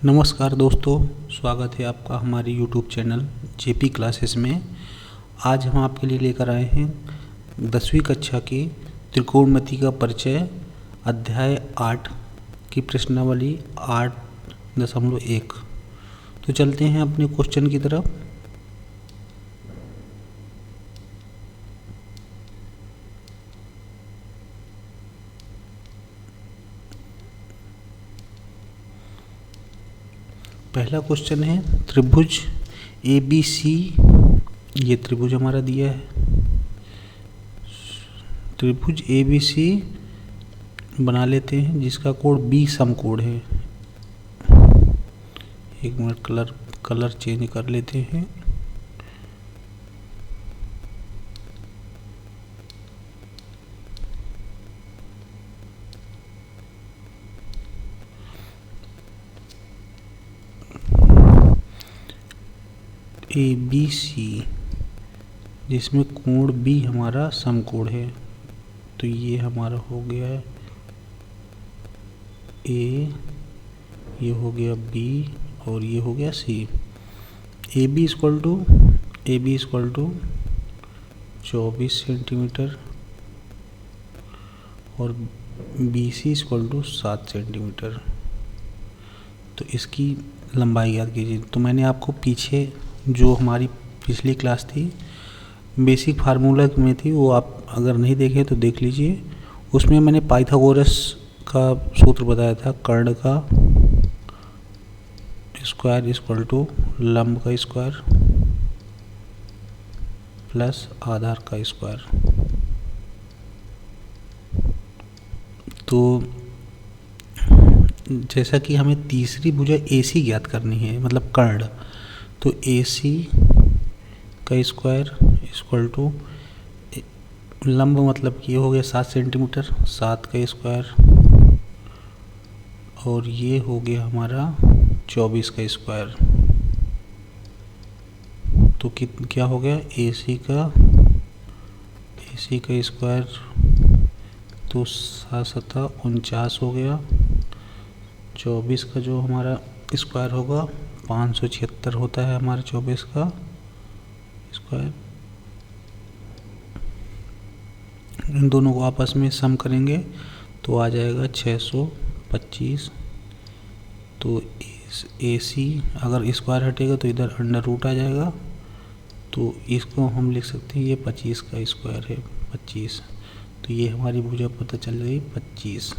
नमस्कार दोस्तों, स्वागत है आपका हमारे YouTube चैनल जेपी क्लासेस में। आज हम आपके लिए लेकर आए हैं 10वीं कक्षा की त्रिकोणमिति का परिचय अध्याय 8 की प्रश्नावली 8.1। तो चलते हैं अपने क्वेश्चन की तरफ। पहला क्वेश्चन है त्रिभुज ABC। ये त्रिभुज हमारा दिया है। त्रिभुज ABC बना लेते हैं जिसका कोण B समकोण है। एक मिनट, कलर चेंज कर लेते हैं। ABC जिसमें कोण B हमारा समकोण है, तो ये हमारा हो गया है A, ये हो गया B और ये हो गया C। AB equal to 24 centimetre और BC इक्वल टू 7 सेंटीमीटर। तो इसकी लंबाई याद कीजिए। तो मैंने आपको पीछे जो हमारी पिछली क्लास थी बेसिक फार्मूला में थी, वो आप अगर नहीं देखे तो देख लीजिए। उसमें मैंने पाइथागोरस का सूत्र बताया था, कर्ण का स्क्वायर इक्वल टू लंब का स्क्वायर प्लस आधार का स्क्वायर। तो जैसा कि हमें तीसरी भुजा AC ज्ञात करनी है, मतलब कर्ण, तो AC का स्क्वायर इक्वल टू लंब, मतलब ये हो गया 7 सेंटीमीटर, 7 का स्क्वायर, और ये हो गया हमारा 24 का स्क्वायर। तो क्या हो गया AC का स्क्वायर, तो 7 × 49 हो गया। 24 का जो हमारा स्क्वायर होगा 576 होता है हमारा 24 का स्क्वायर। इन दोनों को आपस में सम करेंगे तो आ जाएगा 625। तो AC अगर स्क्वायर हटेगा तो इधर अंडर रूट आ जाएगा, तो इसको हम लिख सकते हैं ये 25 का स्क्वायर है, 25। तो ये हमारी भुजा पता चल गई 25।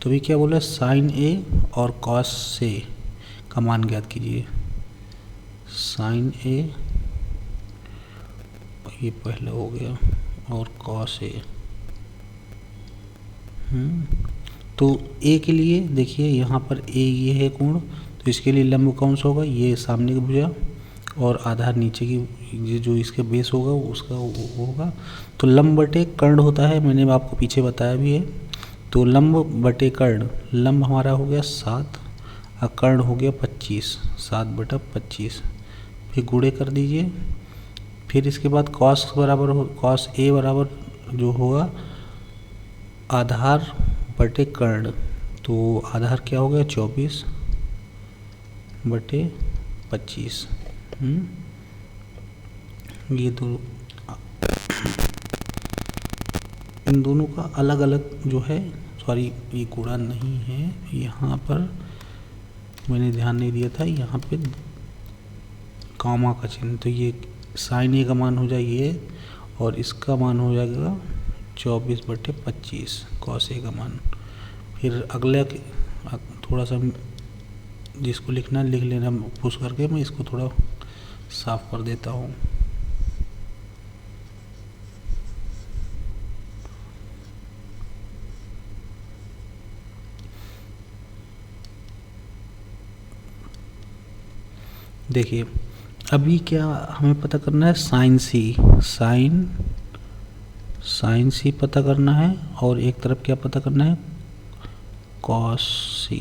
तो भी क्या बोला, साइन A और कॉस A का मान ज्ञात कीजिए। साइन A ये पहला हो गया और कॉस A। तो A के लिए देखिए यहाँ पर A ये है कोण, तो इसके लिए लंब कौन सा होगा, ये सामने की भुजा और आधार नीचे की जो इसके बेस होगा उसका वो होगा। तो लंब बटे कर्ण होता है, मैंने आपको पीछे बताया भी है। तो लंब बटे कर्ण, लंब हमारा हो गया 7 और कर्ण हो गया 25, 7/25। फिर गुणे कर दीजिए। फिर इसके बाद कॉस A बराबर जो होगा आधार बटे कर्ण, तो आधार क्या हो गया 24/25। ये दो, इन दोनों का अलग अलग जो है, सॉरी ये गुणा नहीं है, यहाँ पर मैंने ध्यान नहीं दिया था, यहाँ पे कामा का चिन्ह। तो ये साइन A का मान हो जाएगा और इसका मान हो जाएगा 24/25 कॉस A का मान। फिर अगला थोड़ा सा जिसको लिखना लिख लेना पुश करके, मैं इसको थोड़ा साफ कर देता हूँ। देखिए अभी क्या हमें पता करना है, साइन C पता करना है, और एक तरफ क्या पता करना है, कॉस C।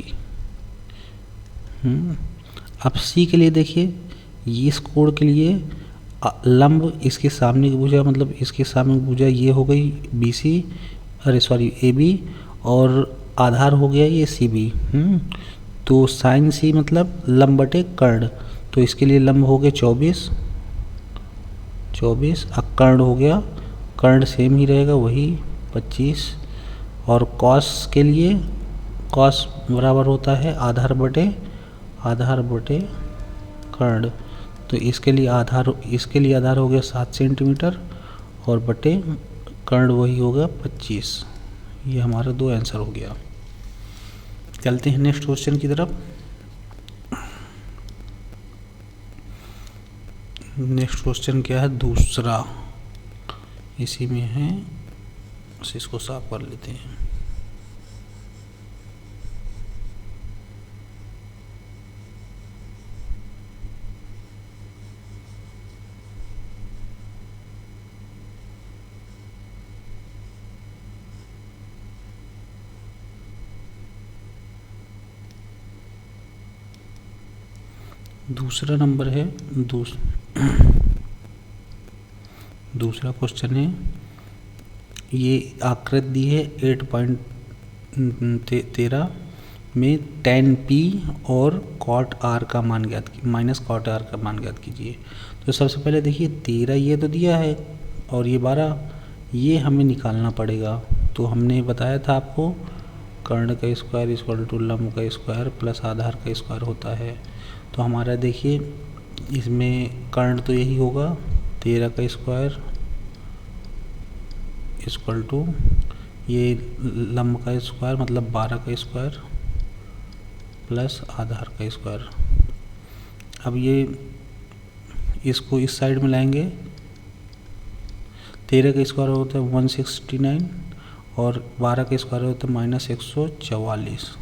अब C के लिए देखिए, ये इस कोण के लिए लंब इसके सामने की भुजा, मतलब इसके सामने की भुजा ये हो गई AB, और आधार हो गया ये CB। तो साइन सी मतलब लंब बटे कर्ण, तो इसके लिए लंब हो गए 24, अब कर्ण हो गया, कर्ण सेम ही रहेगा वही 25, और कॉस के लिए कॉस बराबर होता है आधार बटे कर्ण, तो इसके लिए आधार हो गया 7 सेंटीमीटर और बटे कर्ण वही होगा 25। ये हमारा 2 आंसर हो गया। चलते हैं नेक्स्ट क्वेश्चन की तरफ। नेक्स्ट क्वेश्चन क्या है, दूसरा, इसी में है, बस इसको साफ कर लेते हैं। दूसरा नंबर है, दूसरा क्वेश्चन है, ये आकृति दी है 8.13 में tan p और cot r का मान ज्ञात माइनस cot r का मान ज्ञात कीजिए। तो सबसे पहले देखिए 13 ये तो दिया है और ये 12 ये हमें निकालना पड़ेगा। तो हमने बताया था आपको कर्ण का स्क्वायर इक्वल टू लंब का स्क्वायर प्लस आधार का स्क्वायर होता है। तो हमारा देखिए इसमें कर्ण तो यही होगा 13 का स्क्वायर इक्वल टू ये लंब का स्क्वायर मतलब 12 का स्क्वायर प्लस आधार का स्क्वायर। अब ये इसको इस साइड में लाएंगे, 13 का स्क्वायर होता है 169 और 12 का स्क्वायर होता है -144,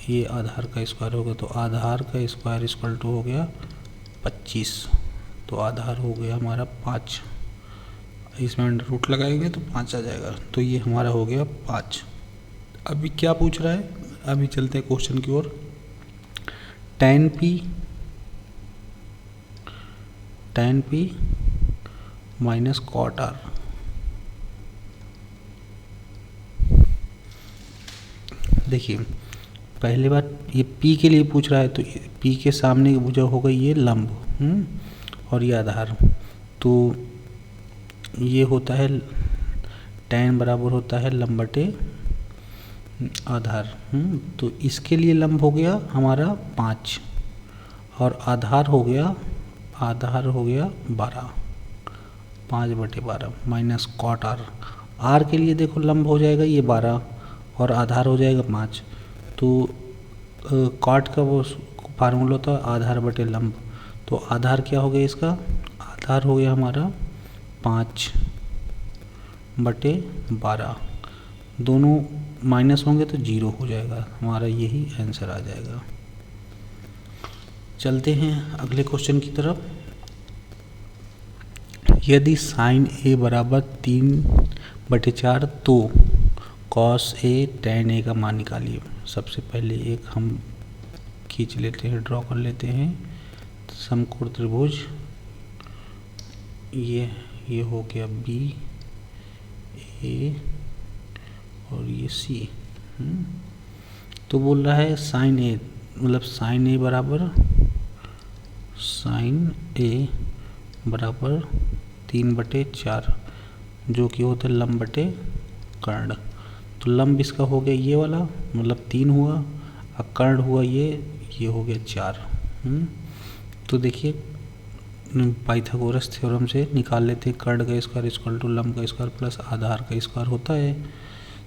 ये आधार का स्क्वायर होगा। तो आधार का स्क्वायर इक्वल टू हो गया 25, तो आधार हो गया हमारा 5, इसमें अंडर रूट लगाएंगे तो 5 आ जाएगा, तो ये हमारा हो गया 5। अभी क्या पूछ रहा है, अभी चलते हैं क्वेश्चन की ओर। tan p minus cot r, देखिए पहली बात ये p के लिए पूछ रहा है, तो p के सामने जो होगा ये लंब और ये आधार, तो ये होता है tan बराबर होता है लंब बटे आधार। तो इसके लिए लंब हो गया हमारा 5 और आधार हो गया 12, 5/12 माइनस cot r। r के लिए देखो लंब हो जाएगा ये 12 और आधार हो जाएगा 5, तो cot का वो फार्मूला होता है आधार बटे लंब, तो आधार क्या हो गया इसका, आधार हो गया हमारा 5/12, दोनों माइनस होंगे तो 0 हो जाएगा, हमारा यही आंसर आ जाएगा। चलते हैं अगले क्वेश्चन की तरफ। यदि साइन a बराबर 3/4 तो कॉस a tan a का मान निकालिए। सबसे पहले एक हम खींच लेते हैं, ड्रॉ कर लेते हैं समकोण त्रिभुज, ये हो गया B A और ये C। तो बोल रहा है साइन a मतलब साइन a बराबर 3/4 जो कि होता है लंब बटे कर्ण। तो लंब इसका हो गया ये वाला मतलब 3 हुआ, और कर्ण हुआ ये हो गया 4। तो देखिए पाइथागोरस थ्योरम से निकाल लेते हैं कर्ण का स्क्वायर इक्वल टू लंब का स्क्वायर प्लस आधार का स्क्वायर होता है।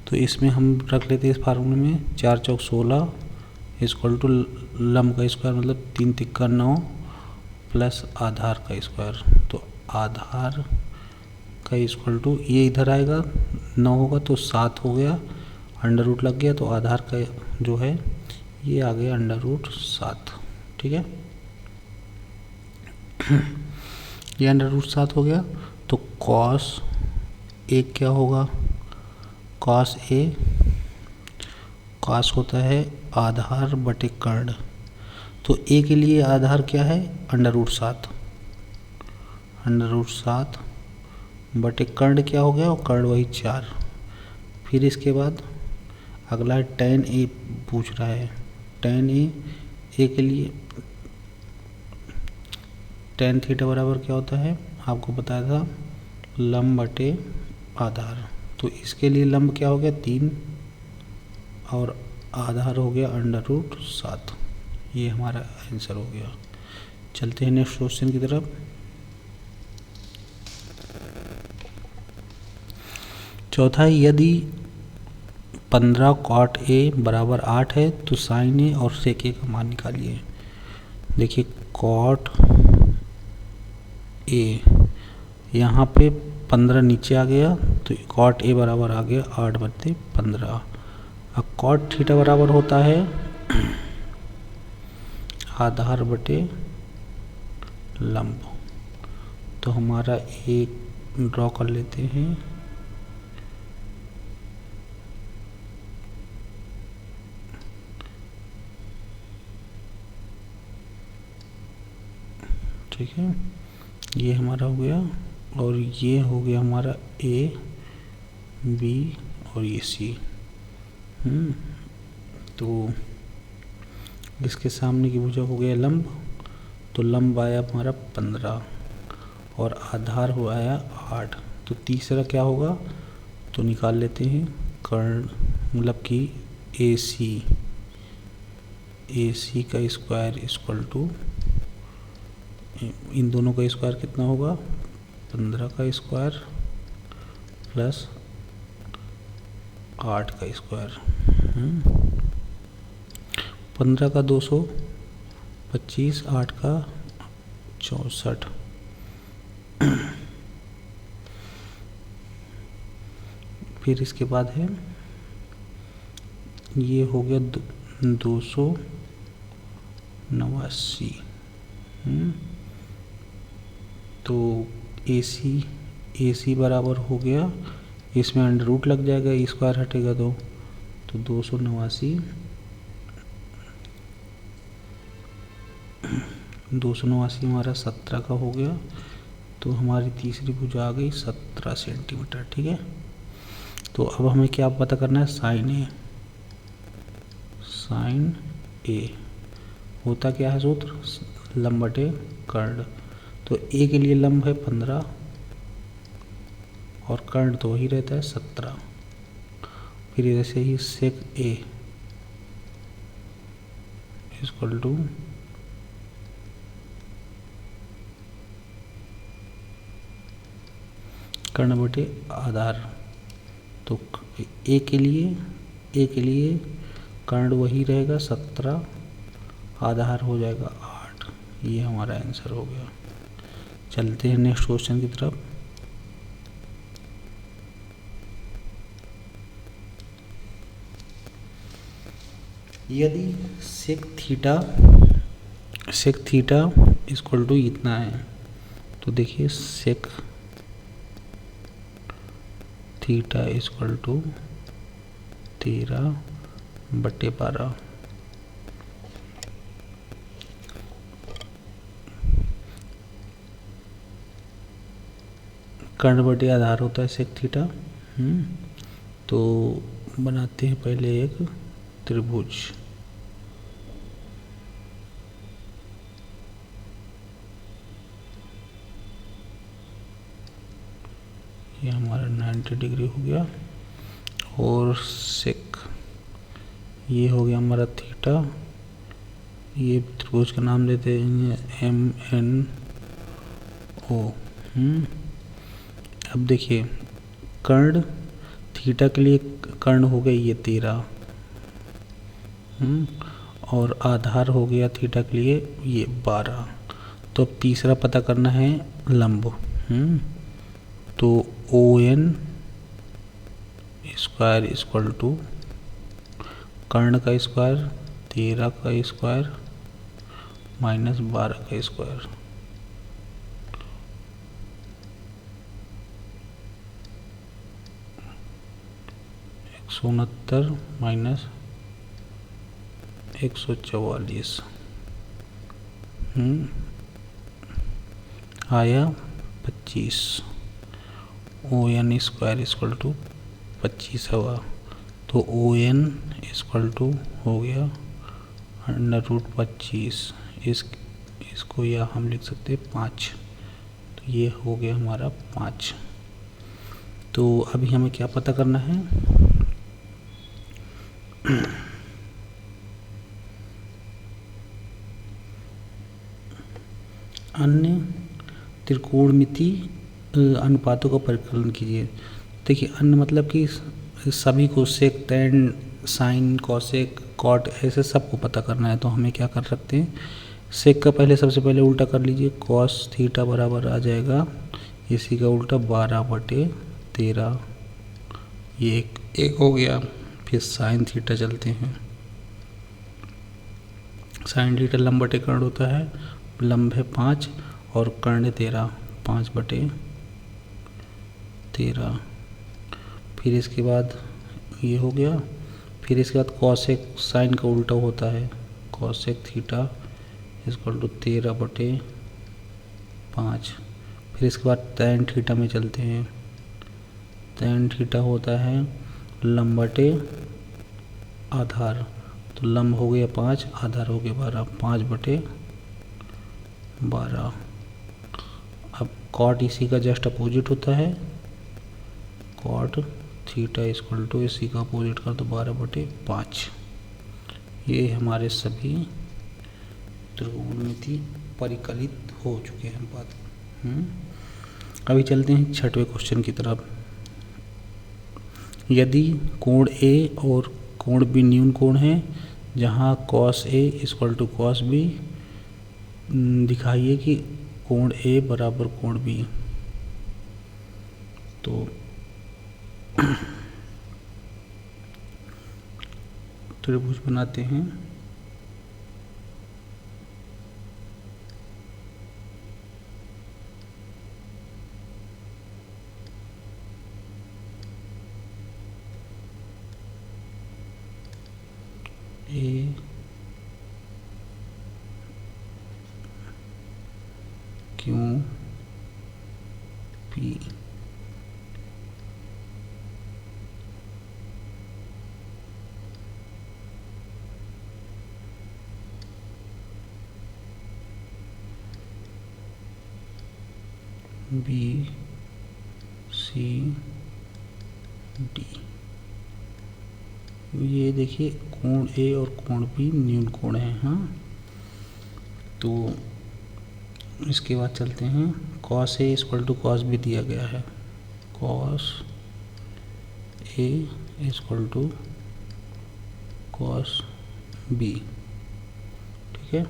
तो इसमें हम रख लेते हैं इस फार्मूले में 4 चौक 16 इक्वल टू लंब का स्क्वायर मतलब 3 तिक्का 9 प्लस आधार का स्क्वायर। तो आधार का इक्वल टू ये इधर आएगा 9 होगा तो 7 हो गया, अंडर रूट लग गया, तो आधार का जो है ये आ गया अंडर रूट 7। ठीक है, ये अंडर रूट 7 हो गया। तो कॉस ए क्या होगा, कॉस होता है आधार बटे कर्ण। तो ए के लिए आधार क्या है अंडर रूट 7 बटे कर्ण क्या हो गया, और कर्ण वही 4। फिर इसके बाद अगला tan a पूछ रहा है, tan ए के लिए tan थीटा बराबर क्या होता है, आपको बताया था, लंब बटे आधार। तो इसके लिए लंब क्या हो गया 3 और आधार हो गया √7। ये हमारा आंसर हो गया। चलते हैं नेक्स्ट क्वेश्चन की तरफ। चौथा है, यदि 15 cot A बराबर 8 है तो sin A और sec A का मान निकालिए। देखिए cot A यहाँ पे 15 नीचे आ गया तो cot A बराबर आ गया 8/15। अब cot थीटा बराबर होता है आधार बटे लंब। तो हमारा एक ड्रॉ कर लेते हैं। ठीक है, ये हमारा हो गया और ये हो गया हमारा A B और ये C। तो इसके सामने की भुजा हो गया लंब, तो लंब आया हमारा 15 और आधार हो आया 8। तो तीसरा क्या होगा, तो निकाल लेते हैं कर्ण, मतलब कि AC का स्क्वायर इक्वल टू, इन दोनों का स्क्वायर कितना होगा 15 का स्क्वायर प्लस 8 का स्क्वायर। 15 का 225, 8 का 64। फिर इसके बाद है ये हो गया 289। तो AC बराबर हो गया, इसमें अंडर रूट लग जाएगा, स्क्वायर हटेगा तो 289 हमारा 17 का हो गया। तो हमारी तीसरी भुजा आ गई 17 सेंटीमीटर। ठीक है, तो अब हमें क्या पता करना है, साइन ए होता क्या है सूत्र, लंब बटे कर्ण। तो ए के लिए लंब है 15 और कर्ण तो वही रहता है 17। फिर ऐसे ही सेक ए इक्वल टू कर्ण बटे आधार। तो ए के लिए कर्ण वही रहेगा 17, आधार हो जाएगा 8। ये हमारा आंसर हो गया। चलते हैं नेक्स्ट क्वेश्चन की तरफ। यदि सेक थीटा इक्वल टू इतना है, तो देखिए सेक थीटा इक्वल टू 13/12। कर्ण बटे आधार होता है सेक थीटा। तो बनाते हैं पहले एक त्रिभुज। ये हमारा 90 डिग्री हो गया और सेक ये हो गया हमारा थीटा। ये त्रिभुज का नाम देते हैं MNO। अब देखिए कर्ण थीटा के लिए कर्ण हो गया ये 13 और आधार हो गया थीटा के लिए ये 12। तो अब तीसरा पता करना है लंब। तो ON स्क्वायर इक्वल टू कर्ण का स्क्वायर 13 का स्क्वायर माइनस 12 का स्क्वायर। -169 माइनस 144 आया 25। ON स्क्वायर इक्वल टू 25 हुआ। तो ON इक्वल टू हो गया √25 इसको या हम लिख सकते हैं 5। तो ये हो गया हमारा 5। तो अभी हमें क्या पता करना है, अन्य त्रिकोणमिति अनुपातों का परिकलन कीजिए। देखिए अन्य मतलब कि सभी को सेक, टैन, साइन, कॉसेक, कॉट ऐसे सबको पता करना है। तो हमें क्या कर सकते हैं, सेक का पहले सबसे पहले उल्टा कर लीजिए, कॉस थीटा बराबर आ जाएगा इसी का उल्टा 12/13, ये एक हो गया। फिर साइन थीटा चलते हैं, साइन थीटा लंब बटे कर्ण होता है, लंब है 5 और कर्ण 13, 5/13। फिर इसके बाद ये हो गया। फिर इसके बाद कॉसेक, साइन का उल्टा होता है, कॉसेक थीटा इक्वल टू 13/5। फिर इसके बाद टैन थीटा में चलते हैं, टैन थीटा होता है लंब बटे आधार। तो लंब हो गया 5, आधार हो गया 12, 5/12। अब कॉट इसी का जस्ट अपोजिट होता है, कॉट थीटा इक्वल टू इसी का अपोजिट कर दो 12/5। ये हमारे सभी त्रिकोणमिति परिकलित हो चुके हैं बात। अभी चलते हैं 6वें क्वेश्चन की तरफ। यदि कोण ए और कोण बी न्यून कोण है, जहाँ cos A equal to cos B, दिखाइए कि कोण ए बराबर कोण बी। तो त्रिभुज बनाते हैं। A Q P, B C D. ये देखिए कोण ए और कोण बी न्यून कोण है। हाँ, तो इसके बाद चलते हैं, cos A equal to cos B दिया गया है, cos A equal to cos B. ठीक है,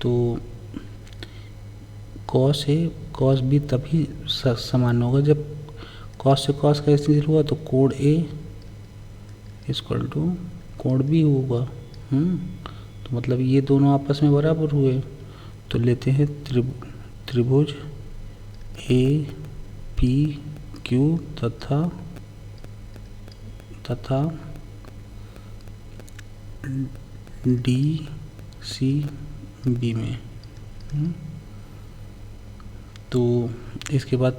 तो कॉस ए कॉस बी तभी समान होगा जब कॉस से कॉस का कैंसिल हुआ, तो कोण ए इक्वल टू कोण बी होगा। तो मतलब ये दोनों आपस में बराबर हुए। तो लेते हैं त्रिभुज ए पी क्यू तथा डी सी बी में। तो इसके बाद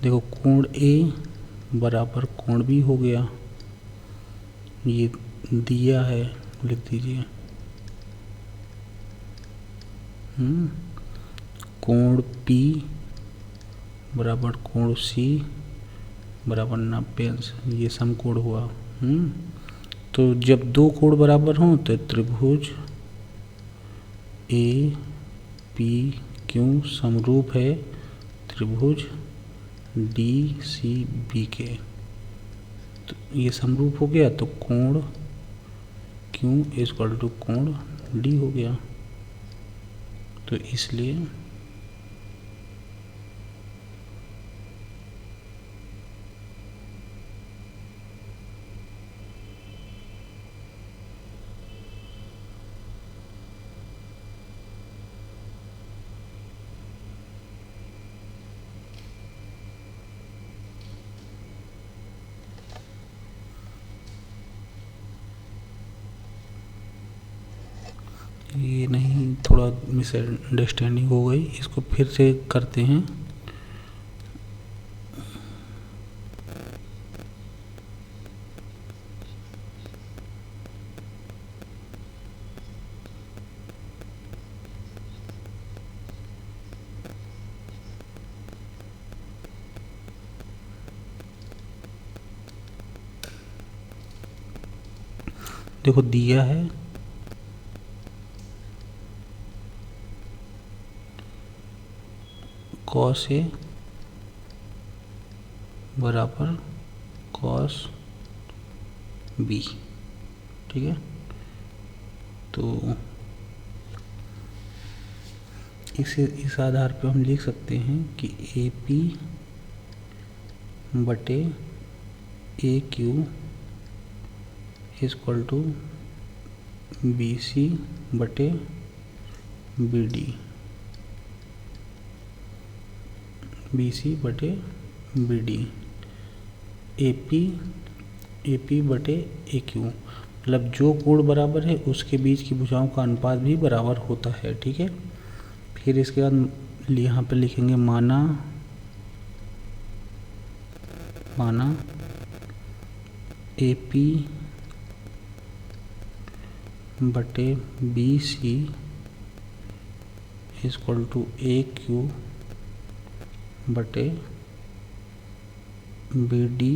देखो कोण ए बराबर कोण बी हो गया, ये दिया है, लिख दीजिए। कोण पी बराबर कोण सी बराबर 90 अंश, ये समकोण हुआ। तो जब दो कोण बराबर हों तो त्रिभुज ए पी क्यू समरूप है त्रिभुज डी सी बी के। तो ये समरूप हो गया, तो कोण क्यू इक्वल टू कोण डी हो गया। तो इसलिए ये नहीं, थोड़ा मिसअंडरस्टैंडिंग हो गई, इसको फिर से करते हैं। देखो दिया है कॉस ए बराबर कॉस बी, ठीक है। तो इस आधार पे हम लिख सकते हैं कि ए पी बटे A Q equal to B C बटे बी डी, बी सी बटे बी डी, ए पी बटे ए क्यू, मतलब जो कोण बराबर है उसके बीच की भुजाओं का अनुपात भी बराबर होता है, ठीक है। फिर इसके बाद यहाँ पे लिखेंगे माना ए पी बटे B C equal to A Q बटे B D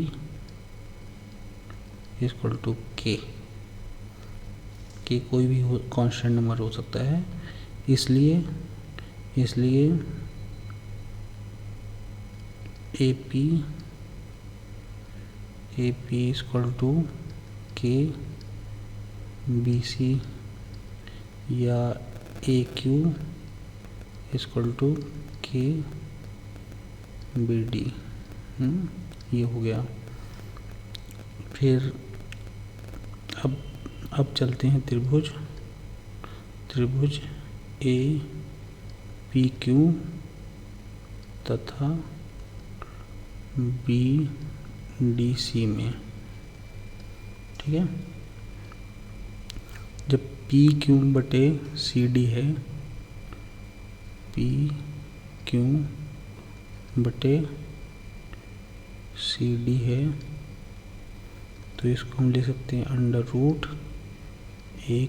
equal to K कोई भी कांस्टेंट नंबर हो सकता है, इसलिए A P equal to K B C या A Q equal to K B D, ये हो गया। फिर अब चलते हैं त्रिभुज ए पी क्यू तथा बी डी सी में, ठीक है। जब पी क्यू बटे सी डी है, पी क्यू बटे सी डी है, तो इसको हम लिख सकते हैं अंडर रूट ए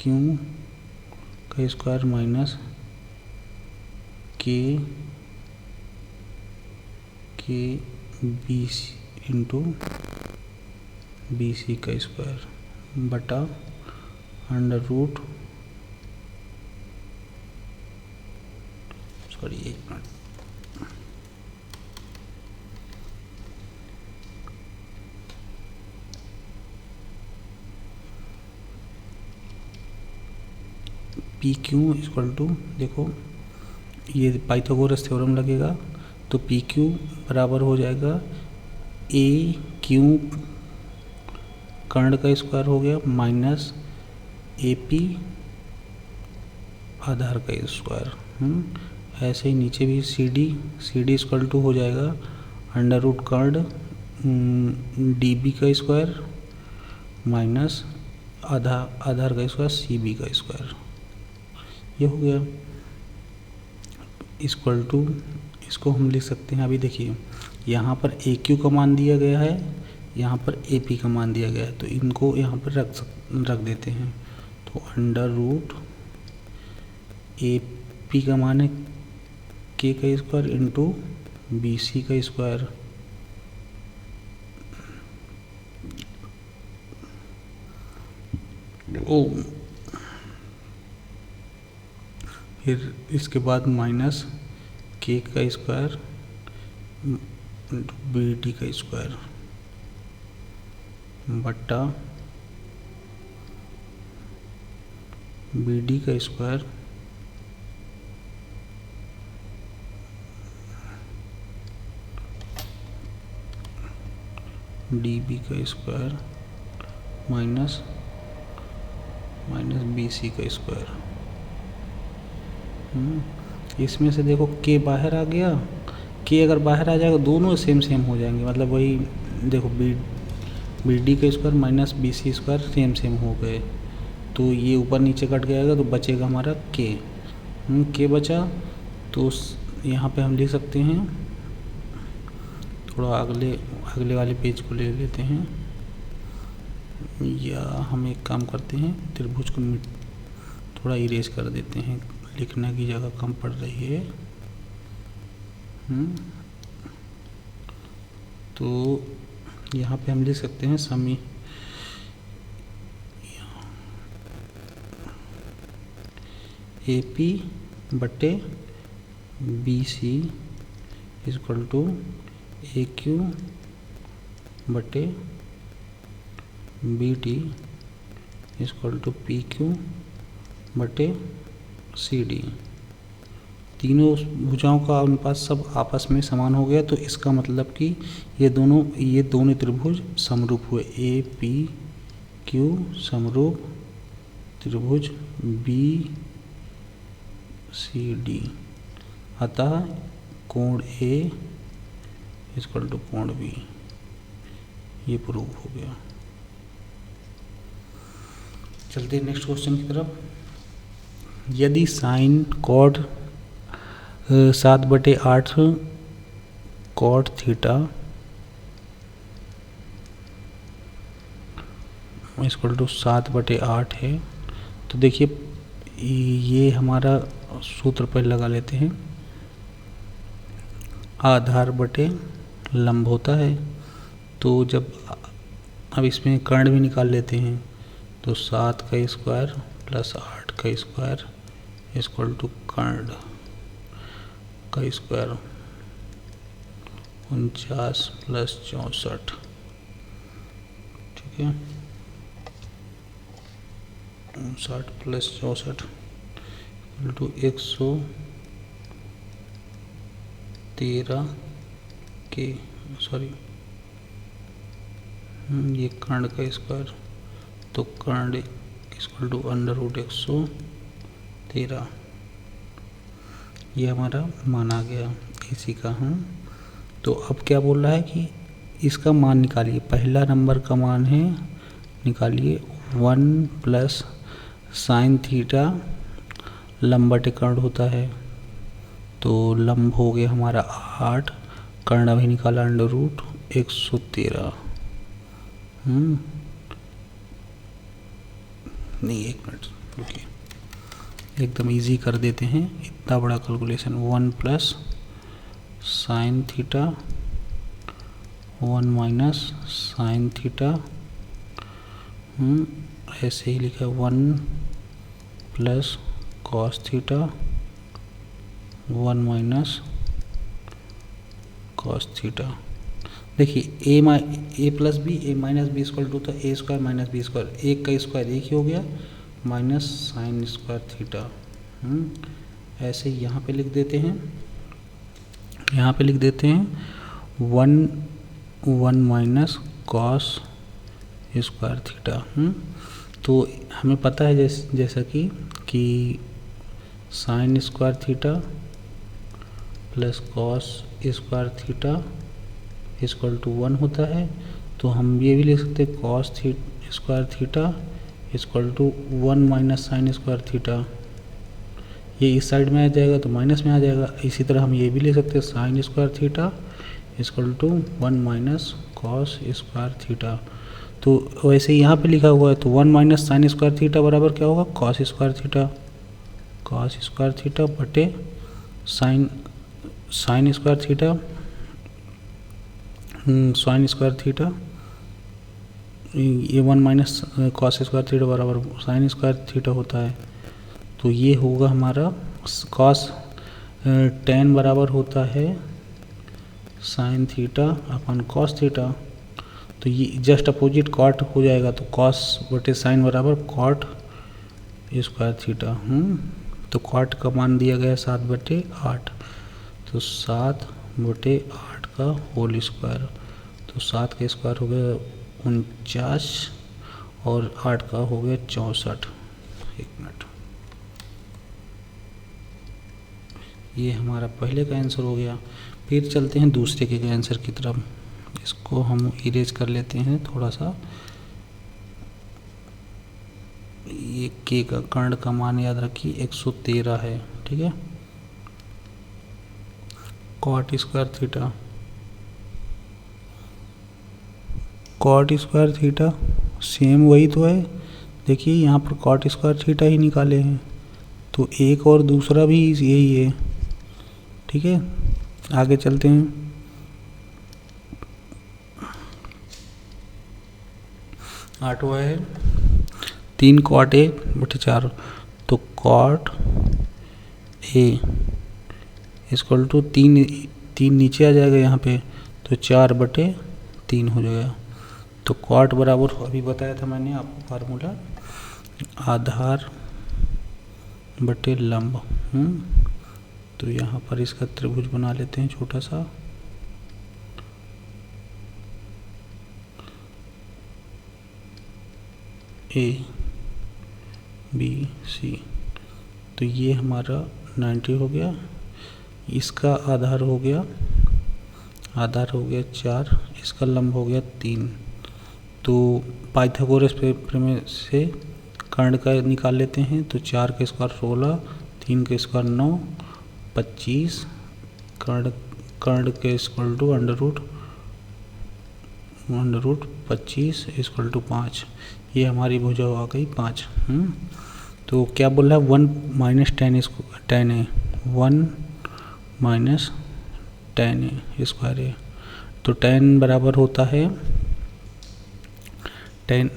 क्यू का square minus K B C into B C का स्क्वायर बटा अंडर रूट, सॉरी एक minute, P Q equal to, देखो ये पाइथागोरस थ्योरम लगेगा, तो पी क्यू बराबर हो जाएगा ए क्यू कर्ण का स्क्वायर हो गया माइनस ए पी आधार का स्क्वायर। ऐसे ही नीचे भी सी डी इक्वल टू हो जाएगा अंडर रूट कर्ण डी बी का स्क्वायर माइनस आधार का स्क्वायर सी बी का स्क्वायर, ये हो गया। इक्वल टू इसको हम लिख सकते हैं, अभी देखिए यहाँ पर ए क्यू का मान दिया गया है, यहाँ पर ए पी का मान दिया गया है, तो इनको यहाँ पर रख देते हैं। तो अंडर रूट ए पी का मान है के का स्क्वायर इंटू बी सी का स्क्वायर फिर इसके बाद माइनस के का स्क्वायर बी डी का स्क्वायर बट्टा बी डी का स्क्वायर डी बी का स्क्वायर माइनस बी सी का स्क्वायर। इसमें से देखो के बाहर आ गया, के अगर बाहर आ जाएगा दोनों सेम हो जाएंगे, मतलब वही देखो बी डी का square minus B C square same हो गए, तो ये ऊपर नीचे कट जाएगा तो बचेगा हमारा के बचा। तो यहाँ पे हम लिख सकते हैं, थोड़ा अगले वाले पेज को ले लेते हैं, या हम एक काम करते हैं त्रिभुज को थोड़ा इरेज कर देते हैं, लिखने की जगह कम पड़ रही है। तो यहाँ पे हम लिख सकते हैं ए पी बटे B C equal to A Q बटे B T equal to P Q बटे सी डी। तीनों भुजाओं का अनुपात सब आपस में समान हो गया, तो इसका मतलब कि ये दोनों त्रिभुज समरूप हुए। ए पी क्यू समरूप त्रिभुज बी सी डी, अतः कोण ए इक्वल टू कोण बी, ये प्रूव हो गया। चलते हैं नेक्स्ट क्वेश्चन की तरफ। यदि sine cot 7/8 cot theta equal to 7/8 है, तो देखिए ये हमारा सूत्र पर लगा लेते हैं। आधार बटे लंब होता है, तो जब अब इसमें कर्ण भी निकाल लेते हैं, तो 7 का स्क्वायर प्लस 8 का स्क्वायर इक्वल टू कर्ण का स्क्वायर 49 प्लस 64, ठीक है। 59 प्लस 64 इक्वल टू 113 के, सॉरी ये कर्ण का स्क्वायर, तो कर्ण इक्वल टू √113, ये हमारा मान आ गया इसी का। तो अब क्या बोल रहा है कि इसका मान निकालिए। पहला नंबर का मान है, निकालिए 1 प्लस साइन थीटा, लंब बटे कर्ण होता है, तो लंब हो गया हमारा 8, कर्ण अभी निकाला √113। नहीं, एक मिनट रुकिए, एकदम इजी कर देते हैं, इतना बड़ा calculation. 1 plus sine theta 1 minus sine theta, ऐसे ही लिखा 1 plus cos theta 1 minus cos theta. देखिए A plus B, A minus B equal to था A square minus B square, एक का स्क्वायर एक ही हो गया, माइनस साइन स्क्वायर थीटा। ऐसे ही यहाँ पे लिख देते हैं, 1 माइनस कॉस स्क्वायर थीटा। तो हमें पता है जैसा कि sine square theta plus cos square theta equal to 1 होता है, तो हम ये भी लिख सकते हैं cos square theta equal to 1 minus sine square theta. ये इस साइड में आ जाएगा तो माइनस में आ जाएगा। इसी तरह हम ये भी ले सकते हैं sine square theta equal to 1 minus cos square theta. तो वैसे ही यहाँ पे लिखा हुआ है, तो 1 माइनस साइन स्क्वायर थीटा बराबर क्या होगा, कॉस स्क्वायर थीटा बटे साइन स्क्वायर थीटा, ये 1 माइनस कॉस स्क्वायर थीटा बराबर साइन स्क्वायर थीटा होता है। तो ये होगा हमारा कॉस tan बराबर होता है साइन थीटा अपन कॉस थीटा, तो ये जस्ट अपोजिट कॉट हो जाएगा, तो कॉस बटे साइन बराबर कॉट स्क्वायर थीटा। तो कॉट का मान दिया गया 7/8, तो 7/8 का होल स्क्वायर, तो 7 का स्क्वायर हो गया 49 और 8 का हो गया 64। एक मिनट, ये हमारा पहले का आंसर हो गया। फिर चलते हैं दूसरे के आंसर की तरफ। इसको हम इरेज कर लेते हैं थोड़ा सा। ये के का कर्ण का मान याद रखिए 113 है, ठीक है। कॉट स्क्वायर थीटा सेम वही तो है। देखिए यहाँ पर कॉट स्क्वायर थीटा ही निकाले हैं, तो एक और दूसरा भी यही है, ठीक है। आगे चलते हैं। आठवां है 3 cot A/4, तो cot ए इक्वल टू 3 नीचे आ जाएगा यहाँ पे, तो 4/3 हो जाएगा। तो क्वाट बराबर अभी बताया था मैंने आपको फार्मूला, आधार बटे लंब। तो यहाँ पर इसका त्रिभुज बना लेते हैं छोटा सा। ए बी सी, तो ये हमारा 90 हो गया। इसका आधार हो गया 4, इसका लंब हो गया 3। तो पाइथागोरस प्रमेय से कर्ण का निकाल लेते हैं। तो 4 का स्क्वायर 16, 3 का स्क्वायर 9, 25, कर्ण के square to under root 25 equal to 5। ये हमारी भुजा आ गई 5। तो क्या बोल रहा है, 1 माइनस टेन ए 1 माइनस टेन ए स्क्वायर ए। तो टेन बराबर होता है 10।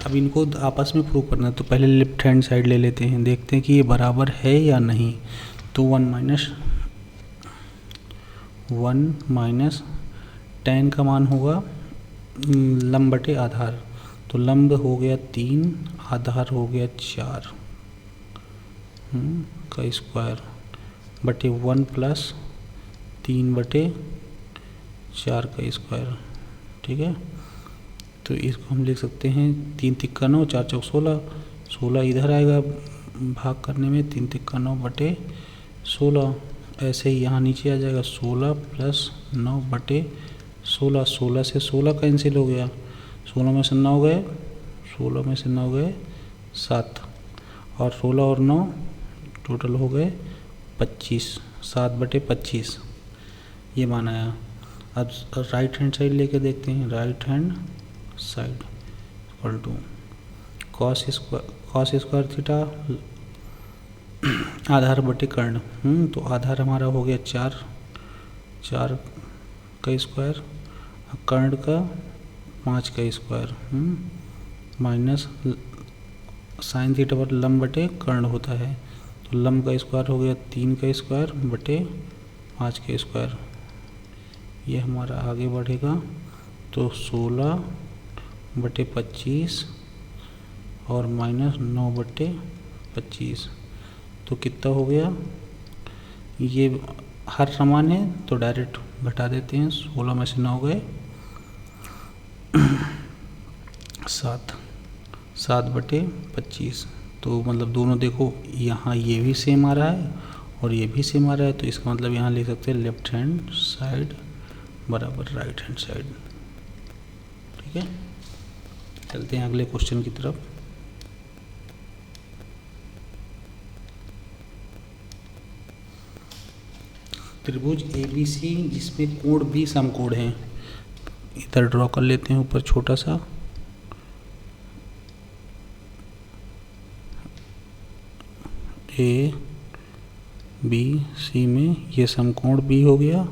अब इनको आपस में प्रूव करना है, तो पहले लेफ्ट हैंड साइड ले लेते हैं, देखते हैं कि ये बराबर है या नहीं। तो 1 माइनस 10 का मान होगा लंब बटे आधार। तो लंब हो गया 3, आधार हो गया 4 का स्क्वायर बटे 1 प्लस 3/4 का स्क्वायर। ठीक है, तो इसको हम लिख सकते हैं 3 तिक्का 9, 4 चौक 16, 16 इधर आएगा भाग करने में, 3 तिक्का 9/16। ऐसे ही यहाँ नीचे आ जाएगा 16 प्लस 9/16। 16 से 16 कैंसिल हो गया, 16 में से 9 गए, 7, और 16 और 9 टोटल हो गए 25, 7/25 ये मान आया। अब राइट हैंड साइड लेके देखते हैं, right hand side equal to cos square theta आधार बटे कर्ण। तो आधार हमारा हो गया 4 का स्क्वायर, कर्ण का 5 का स्क्वायर, माइनस साइन थीटा पर लंब बटे कर्ण होता है। तो लंब का स्क्वायर हो गया 3 का स्क्वायर बटे 5 का स्क्वायर। ये हमारा आगे बढ़ेगा, तो 16/25 और माइनस 9/25। तो कितना हो गया, ये हर समान है तो डायरेक्ट घटा देते हैं। 16 में से 9 गए 7/25। तो मतलब दोनों देखो, यहाँ ये भी सेम आ रहा है और ये भी सेम आ रहा है, तो इसका मतलब यहाँ लिख सकते हैं लेफ्ट हैंड साइड बराबर राइट हैंड साइड। ठीक है, चलते हैं अगले क्वेश्चन की तरफ। त्रिभुज ABC जिसमें कोण भी समकोण हैं, इधर ड्रॉ कर लेते हैं ऊपर छोटा सा। ABC में ये समकोण B हो गया,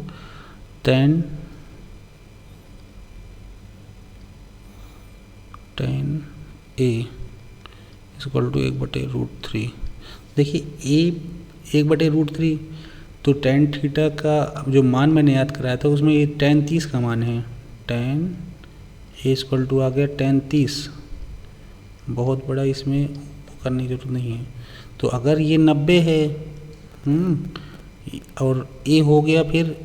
tan A इक्वल टू 1/√3। देखिए A 1/√3, तो tan थीटा का जो मान मैंने याद कराया था उसमें ये tan 30 का मान है। tan A इक्वल टू आ गया tan 30, बहुत बड़ा इसमें करने की जरूरत नहीं है। तो अगर ये 90 है और A हो गया, फिर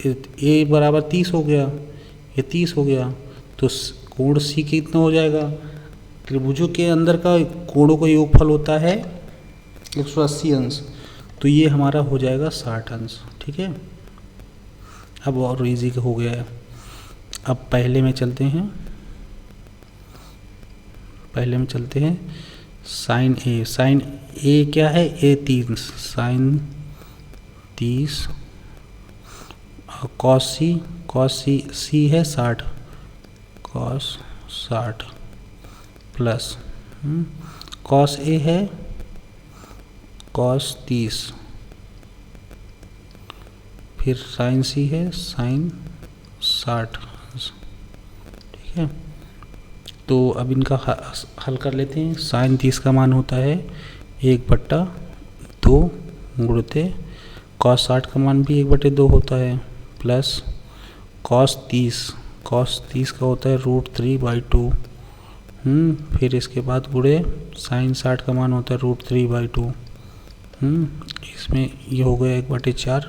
A बराबर 30 हो गया, ये 30 हो गया, तो कोण C कितना हो जाएगा। त्रिभुजों के अंदर का कोणों का योगफल होता है 180 अंश, तो ये हमारा हो जाएगा 60 अंश। ठीक है, अब और इजी हो गया है। अब पहले में चलते हैं, साइन ए क्या है, A 30, साइन 30, कॉस सी है 60, कॉस 60 प्लस कॉस ए है कॉस 30, फिर साइन सी है साइन 60। ठीक है, तो अब इनका हल कर लेते हैं। साइन 30 का मान होता है 1/√3 2 गुणते cos 60 का मान भी 1/2 होता है, प्लस cos 30 का होता है √3/2। फिर इसके बाद गुणे sin 60 का मान होता है √3/2। इसमें ये हो गया 1/4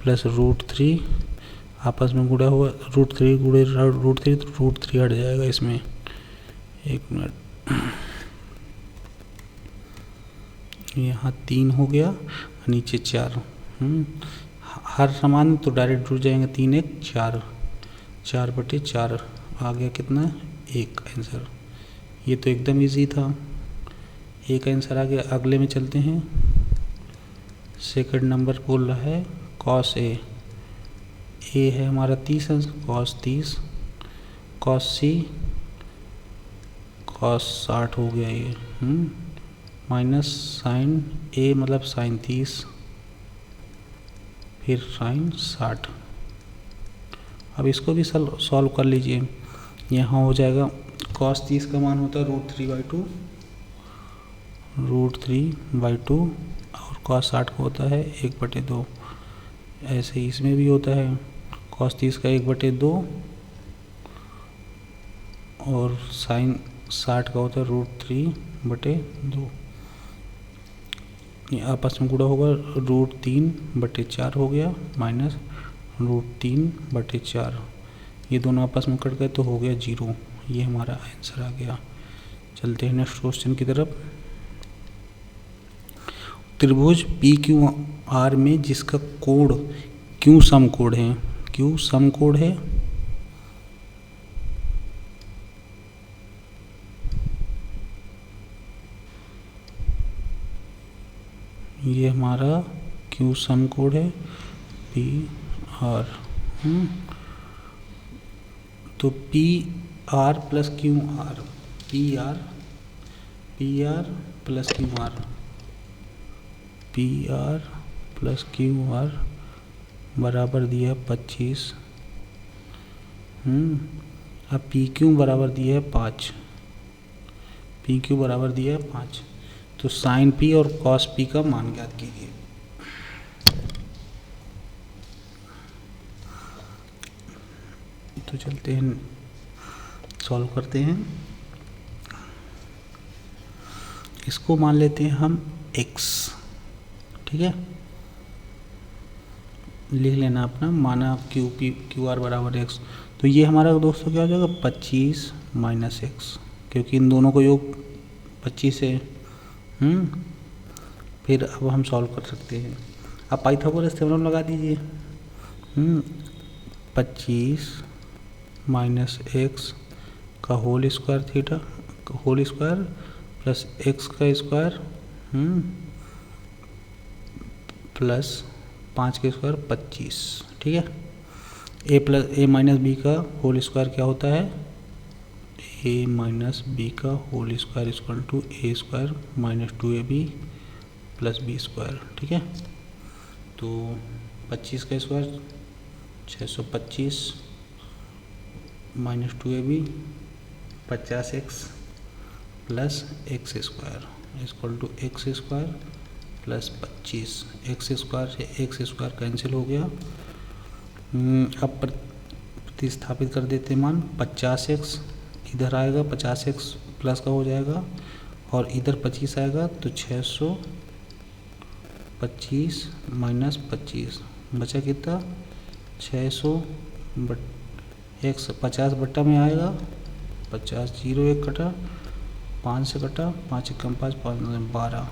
प्लस √3, आपस में गुणा हुआ √3 गुणे √3 तो √3 हट जाएगा इसमें। एक मिनट, यहाँ 3 हो गया, नीचे 4। हर समान तो डायरेक्ट जुड़ जाएंगे, 3 1 4, 4/4 आ गया कितना, 1 आंसर। ये तो एकदम इजी था, एक आंसर आ गया। अगले में चलते हैं। सेकंड नंबर बोल रहा है cos A है हमारा 30 cos 30, cos C cos 60 हो गया ये, माइनस sin A मतलब sin 30, फिर sin 60। अब इसको भी सॉल्व कर लीजिए। यहाँ हो जाएगा cos 30 का मान होता है √3/2 और cos 60 का होता है 1/2। ऐसे ही इसमें भी होता है cos 30 का 1/2 और sin 60 का होता है √3/2। ये आपस में गुणा होगा √3/4 हो गया माइनस √3/4, ये दोनों आपस में कट गए तो हो गया 0। ये हमारा आंसर आ गया। चलते हैं नेक्स्ट क्वेश्चन की तरफ। त्रिभुज PQR में जिसका कोण Q समकोण है, Q समकोण है, ये हमारा Q समकोण है PR। तो PR plus QR, PR plus QR, PR plus QR बराबर दिया 25। अब PQ बराबर दिया है 5, PQ बराबर दिया है 5। तो साइन P और cos P का मान ज्ञात कीजिए। तो चलते हैं सॉल्व करते हैं। इसको मान लेते हैं हम x, ठीक है, लिख लेना अपना, माना QR बराबर x। तो ये हमारा दोस्तों क्या हो जाएगा 25 माइनस x, क्योंकि इन दोनों को योग 25 है। फिर अब हम सॉल्व कर सकते हैं। अब पाइथागोरस थ्योरम लगा दीजिए। 25 माइनस x का whole square theta whole square plus x का स्क्वायर प्लस 5 के स्क्वायर 25, ठीक है। a माइनस बी का होल स्क्वायर क्या होता है, a माइनस बी का whole square equal to a square minus 2ab plus b square, ठीक है। तो 25 का square 625 minus 2ab 50x plus x square equal to x square plus 25। x square से x स्क्वायर कैंसिल हो गया। अब प्रतिस्थापित कर देते मान, 50x इधर आएगा, 50x प्लस का हो जाएगा और इधर 25 आएगा, तो 625 माइनस 25 बचा कितना 600 x 50 बट्टा में आएगा, 50 0 1 कटा, 5 से कटा, 5 1 5 5 12,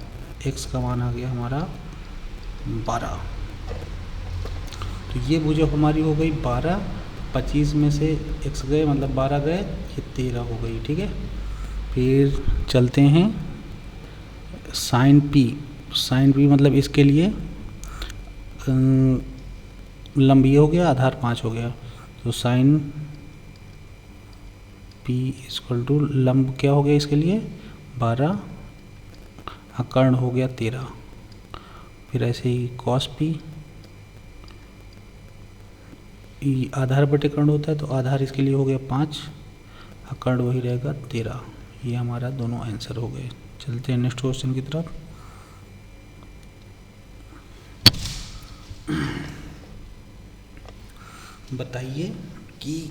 x का मान आ गया हमारा 12। तो ये भुजा हमारी हो गई 12, 25 में से x गए मतलब 12 गए, ये 13 हो गई, ठीक है। फिर चलते हैं साइन P मतलब इसके लिए लंब ये हो गया, आधार 5 हो गया। तो साइन P इक्वल टू लंब क्या हो गया इसके लिए 12, कर्ण हो गया 13। फिर ऐसे ही cos P आधार बटे कर्ण होता है, तो आधार इसके लिए हो गया 5, कर्ण वही रहेगा 13। ये हमारा दोनों आंसर हो गए। चलते हैं नेक्स्ट क्वेश्चन की तरफ। बताइए कि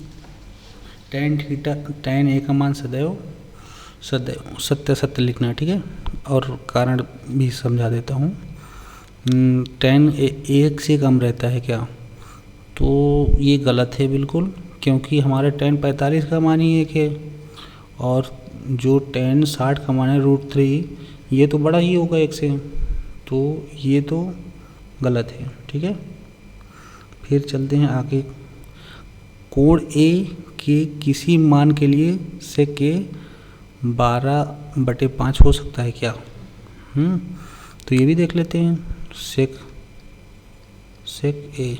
tan थीटा tan a का मान सदैव सत्य सत्य लिखना है, ठीक है। और कारण भी समझा देता हूँ। tan एक से कम रहता है क्या, तो ये गलत है बिल्कुल, क्योंकि हमारा tan 45 का मान ही एक है, और जो tan 60 का मान है √3, ये तो बड़ा ही होगा एक से, तो ये तो गलत है, ठीक है। फिर चलते हैं आगे। कोण ए के किसी मान के लिए sec a 12/5 हो सकता है क्या? तो ये भी देख लेते हैं। sec a,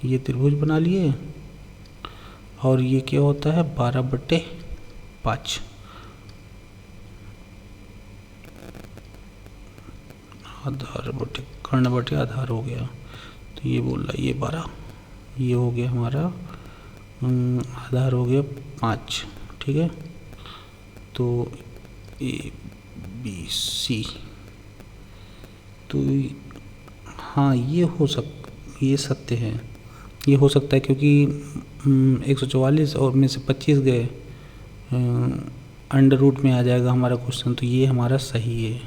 ये त्रिभुज बना लिए, और ये क्या होता है 12/5। आधार बटे कर्ण बटे आधार हो गया, तो ये बोल रहा है ये 12, ये हो गया हमारा आधार हो गया 5, ठीक है। तो ABC, तो हाँ ये सत्य है, ये हो सकता है, क्योंकि 144 और में से 25 गए अंडर रूट में आ जाएगा हमारा क्वेश्चन, तो ये हमारा सही है।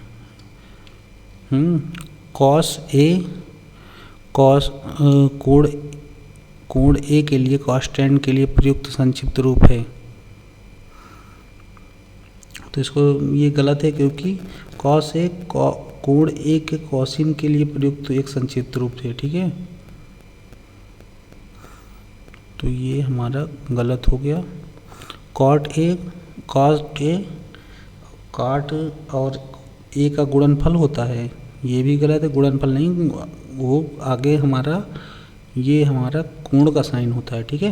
कोण ए के लिए cos tan के लिए प्रयुक्त संक्षिप्त रूप है, तो इसको ये गलत है, क्योंकि कोण ए के कोसिन के लिए प्रयुक्त एक संक्षिप्त रूप है, ठीक है। तो ये हमारा गलत हो गया। cot और ए का गुणनफल होता है, ये भी गलत है, गुणनफल नहीं, वो आगे हमारा ये हमारा कोण का साइन होता है, ठीक है।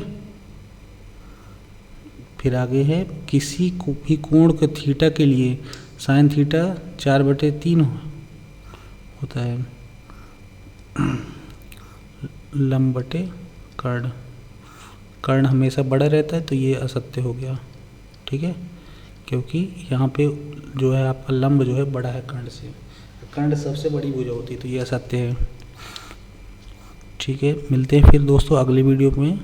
फिर आगे है किसी को भी कोण के थीटा के लिए साइन थीटा 4/3 होता है लंब बटे कर्ण हमेशा बड़ा रहता है, तो ये असत्य हो गया, ठीक है, क्योंकि यहाँ पे जो है आपका लंब जो है बड़ा है कर्ण से, कर्ण सबसे बड़ी भुजा होती है, तो ये असत्य है, ठीक है। मिलते हैं फिर दोस्तों अगली वीडियो में,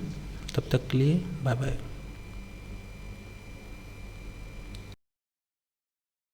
तब तक के लिए बाय बाय।